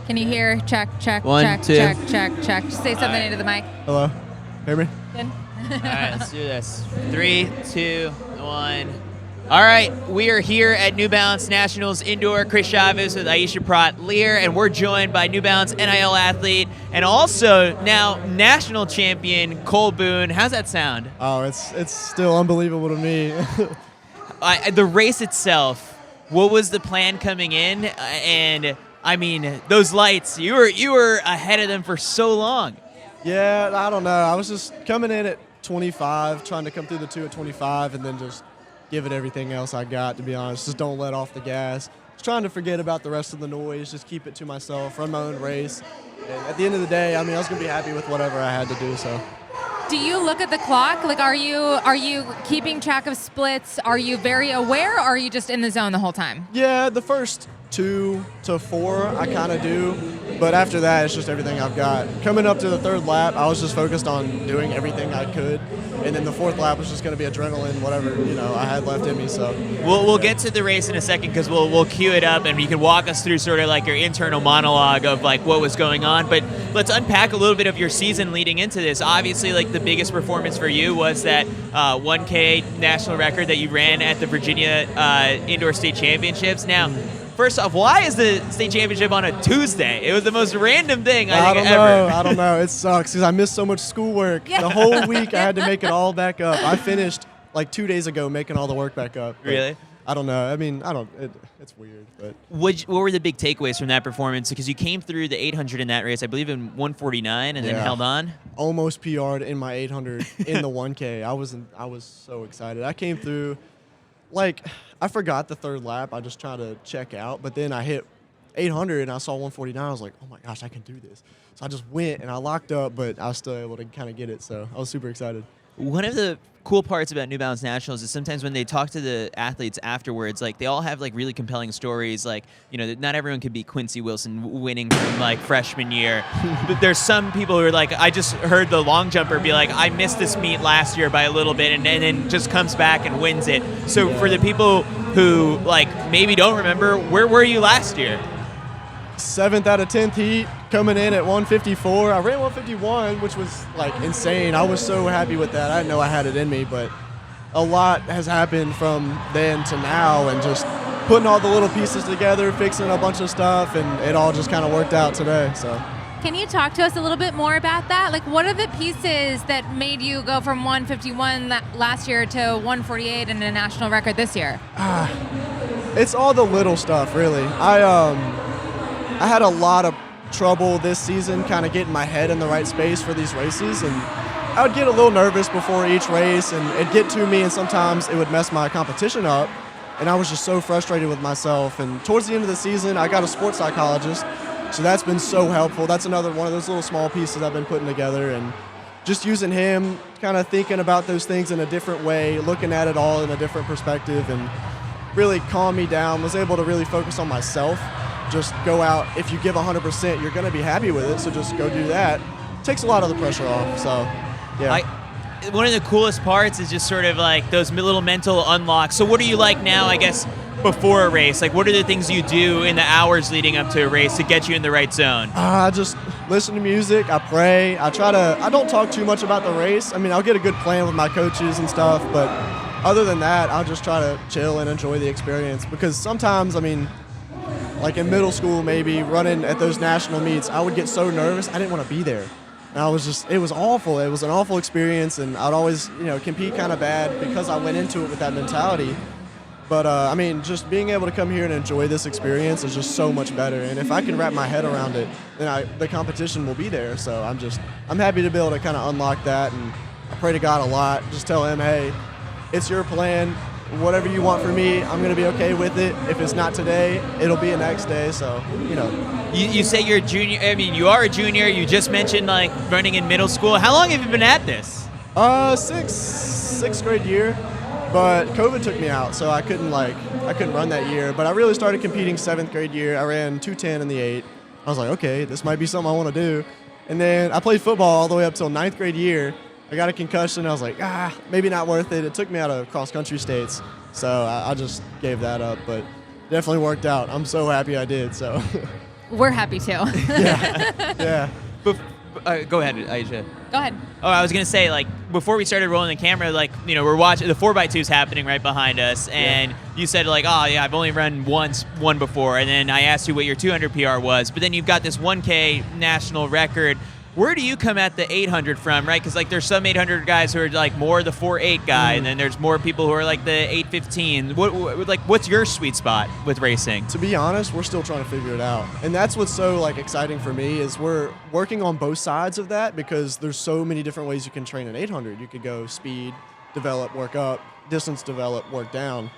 Can you hear? Check, check, One, check, two. check, check, check. Just say something into the mic. Hello. Hear me? Good. All right, let's do this. 3, 2, 1. All right, we are here at New Balance Nationals Indoor. Chris Chavez with Aisha Pratt-Lear, and we're joined by New Balance NIL athlete and also now national champion Cole Boone. How's that sound? Oh, it's still unbelievable to me. The race itself, what was the plan coming in? And I mean, those lights, you were ahead of them for so long. Yeah, I don't know. I was just coming in at 25, trying to come through the 2 at 25, and then just give it everything else I got, to be honest. Just don't let off the gas. Just trying to forget about the rest of the noise, just keep it to myself, run my own race. And at the end of the day, I mean, I was going to be happy with whatever I had to do, so. Do you look at the clock? Like, are you keeping track of splits? Are you very aware, or are you just in the zone the whole time? Yeah, the first 2 to 4 I kind of do, but after that, it's just everything I've got. Coming up to the 3rd lap, I was just focused on doing everything I could, and then the 4th lap was just going to be adrenaline, whatever I had left in me. So we'll get to the race in a second because we'll cue it up and you can walk us through sort of like your internal monologue of like what was going on. But let's unpack a little bit of your season leading into this. Obviously, like the biggest performance for you was that 1K national record that you ran at the Virginia Indoor State Championships. Now, first off, why is the state championship on a Tuesday? It was the most random thing I think ever. I don't know. It sucks because I missed so much schoolwork. Yeah. The whole week I had to make it all back up. I finished like 2 days ago making all the work back up. Really? I don't know. I mean, it's weird. But What were the big takeaways from that performance? Because you came through the 800 in that race, I believe in 149, and then held on. Almost PR'd in my 800 in the 1K. I was so excited. I came through, like, I forgot the 3rd lap. I just tried to check out, but then I hit 800 and I saw 149. I was like, oh my gosh, I can do this. So I just went and I locked up, but I was still able to kind of get it. So I was super excited. One of the cool parts about New Balance Nationals is sometimes when they talk to the athletes afterwards, like they all have like really compelling stories. Like, not everyone could be Quincy Wilson winning from like freshman year. But there's some people who are like, I just heard the long jumper be like, I missed this meet last year by a little bit, and then just comes back and wins it. So for the people who like maybe don't remember, where were you last year? 7th out of 10th heat, coming in at 154. I ran 151, which was like insane. I was so happy with that. I didn't know I had it in me, but a lot has happened from then to now, and just putting all the little pieces together, fixing a bunch of stuff, and it all just kind of worked out today. So. Can you talk to us a little bit more about that? Like, what are the pieces that made you go from 151 last year to 148 and a national record this year? It's all the little stuff, really. I had a lot of trouble this season kind of getting my head in the right space for these races, and I would get a little nervous before each race, and it'd get to me, and sometimes it would mess my competition up, and I was just so frustrated with myself. And towards the end of the season, I got a sports psychologist, so that's been so helpful. That's another one of those little small pieces I've been putting together, and just using him, kind of thinking about those things in a different way, looking at it all in a different perspective, and really calmed me down, was able to really focus on myself. Just go out. If you give 100%, you're going to be happy with it, so just go do that. Takes a lot of the pressure off, so yeah. One of the coolest parts is just sort of like those little mental unlocks. So what are you like now, I guess, before a race? Like, what are the things you do in the hours leading up to a race to get you in the right zone? I just listen to music. I pray. I don't talk too much about the race. I mean, I'll get a good plan with my coaches and stuff, but other than that, I'll just try to chill and enjoy the experience, because sometimes, I mean, like in middle school, maybe running at those national meets, I would get so nervous, I didn't want to be there. And it was awful. It was an awful experience, and I'd always, compete kind of bad because I went into it with that mentality. But, I mean, just being able to come here and enjoy this experience is just so much better. And if I can wrap my head around it, then the competition will be there. So I'm happy to be able to kind of unlock that, and I pray to God a lot. Just tell him, hey, it's your plan. Whatever you want from me, I'm going to be okay with it. If it's not today, it'll be the next day. So, You say you're a junior. I mean, you are a junior. You just mentioned, like, running in middle school. How long have you been at this? Sixth grade year. But COVID took me out, so I couldn't run that year. But I really started competing 7th grade year. I ran 210 in the 8. I was like, okay, this might be something I want to do. And then I played football all the way up till 9th grade year. I got a concussion. I was like, maybe not worth it. It took me out of cross-country states, so I just gave that up. But definitely worked out. I'm so happy I did. So. We're happy too. Yeah. Go ahead, Aisha. Go ahead. Oh, I was gonna say, like, before we started rolling the camera, like, you know, we're watching the 4x2's happening right behind us, and you said, like, oh yeah, I've only run one before, and then I asked you what your 200 PR was, but then you've got this 1K national record. Where do you come at the 800 from, right? Because, like, there's some 800 guys who are like more the 4.8 guy, and then there's more people who are like the 8:15. What's your sweet spot with racing? To be honest, we're still trying to figure it out. And that's what's so like exciting for me is we're working on both sides of that because there's so many different ways you can train an 800. You could go speed, develop, work up, distance develop, work down.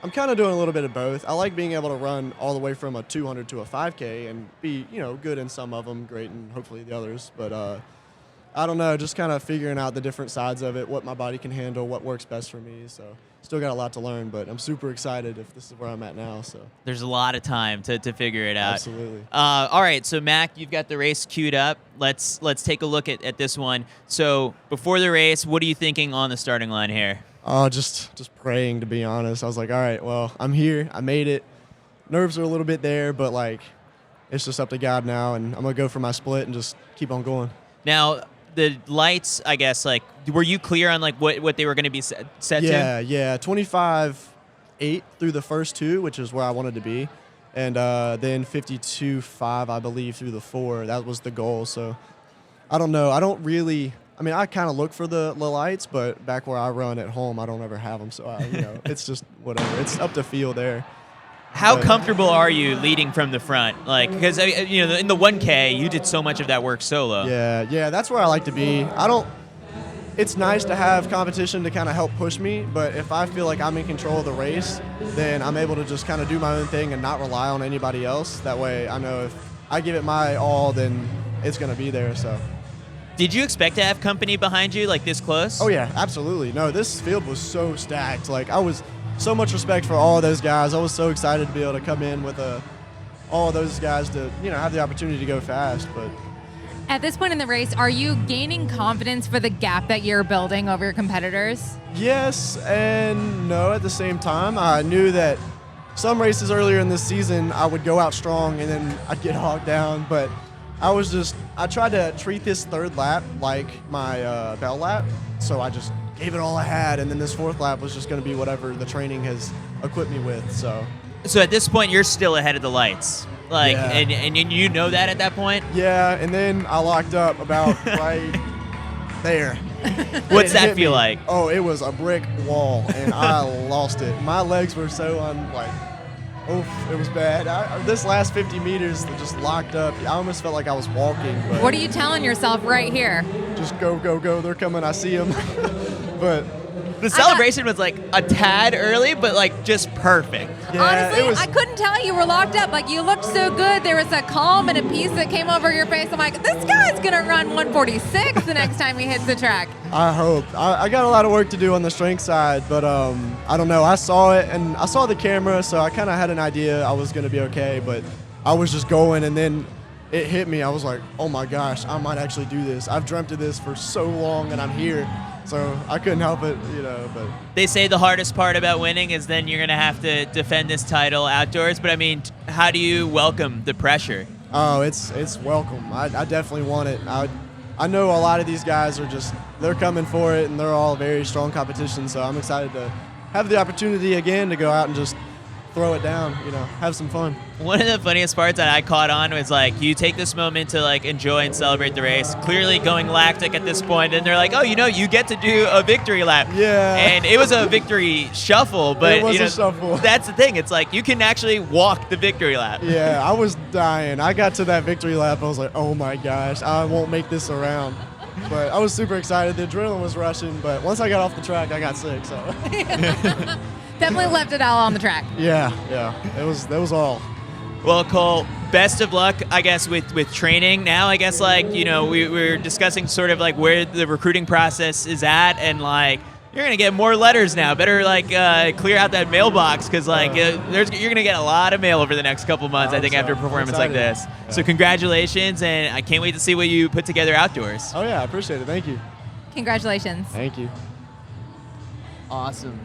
I'm kind of doing a little bit of both. I like being able to run all the way from a 200 to a 5K and be, you know, good in some of them, great in hopefully the others. But I don't know, just kind of figuring out the different sides of it, what my body can handle, what works best for me. So still got a lot to learn, but I'm super excited if this is where I'm at now. So there's a lot of time to figure it out. Absolutely. All right, so Mac, you've got the race queued up. Let's take a look at this one. So before the race, what are you thinking on the starting line here? Oh, just praying, to be honest. I was like, all right, well, I'm here. I made it. Nerves are a little bit there, but, like, it's just up to God now, and I'm going to go for my split and just keep on going. Now, the lights, I guess, like, were you clear on, like, what they were going to be set to? Yeah, 25.8 through the first two, which is where I wanted to be, and then 52.5, I believe, through the four. That was the goal, so I don't know. I mean, I kind of look for the lights, but back where I run at home, I don't ever have them. So, it's just whatever. It's up to feel there. How comfortable are you leading from the front? Like, because, you know, in the 1K, you did so much of that work solo. Yeah, that's where I like to be. It's nice to have competition to kind of help push me, but if I feel like I'm in control of the race, then I'm able to just kind of do my own thing and not rely on anybody else. That way I know if I give it my all, then it's going to be there, so. Did you expect to have company behind you, like, this close? Oh, yeah, absolutely. No, this field was so stacked. Like, I was so much respect for all of those guys. I was so excited to be able to come in with all of those guys to, you know, have the opportunity to go fast. But at this point in the race, are you gaining confidence for the gap that you're building over your competitors? yes and no at the same time. I knew that some races earlier in this season, I would go out strong and then I'd get hogged down, but I tried to treat this third lap like my bell lap, so I just gave it all I had, and then this fourth lap was just going to be whatever the training has equipped me with. So at this point, you're still ahead of the lights, like, Yeah. and you know that at that point. yeah, and then I locked up about right there. What's It that hit feel me. like? Oh, it was a brick wall, and I lost it. My legs were so oof, it was bad. This last 50 meters just locked up. I almost felt like I was walking. But What are you telling yourself right here? just go, go, go. They're coming. I see them. But The celebration was like a tad early, but like just perfect. yeah, Honestly, it was. I couldn't tell you were locked up. Like, you looked so good. There was a calm and a peace that came over your face. I'm like, this guy's going to run 146 the next time he hits the track. I hope. I got a lot of work to do on the strength side, but I don't know. I saw it, and I saw the camera, so I kind of had an idea I was going to be okay, but I was just going, and then it hit me. I was like, oh my gosh, I might actually do this. I've dreamt of this for so long, and I'm here. So I couldn't help it, but They say the hardest part about winning is then you're going to have to defend this title outdoors. But I mean, how do you welcome the pressure? oh, it's welcome. I definitely want it. I know a lot of these guys they're coming for it, and they're all very strong competition. So I'm excited to have the opportunity again to go out and just throw it down, have some fun. One of the funniest parts that I caught on was like, you take this moment to like enjoy and celebrate the race, clearly going lactic at this point, and they're like, oh, you get to do a victory lap. Yeah. And it was a victory shuffle, but It was a shuffle. That's the thing. It's like you can actually walk the victory lap. Yeah, I was dying. I got to that victory lap. I was like, oh my gosh, I won't make this around. But I was super excited. The adrenaline was rushing, but once I got off the track, I got sick. So Definitely left it all on the track. yeah, that was all. Well, Cole, best of luck, I guess, with training. Now, I guess, like, we were discussing sort of like where the recruiting process is at, and like, you're going to get more letters now. Better like clear out that mailbox, because like you're going to get a lot of mail over the next couple months, I think, after a performance like this. Yeah. So congratulations, and I can't wait to see what you put together outdoors. Oh yeah, I appreciate it. Thank you. Congratulations. Thank you. Awesome.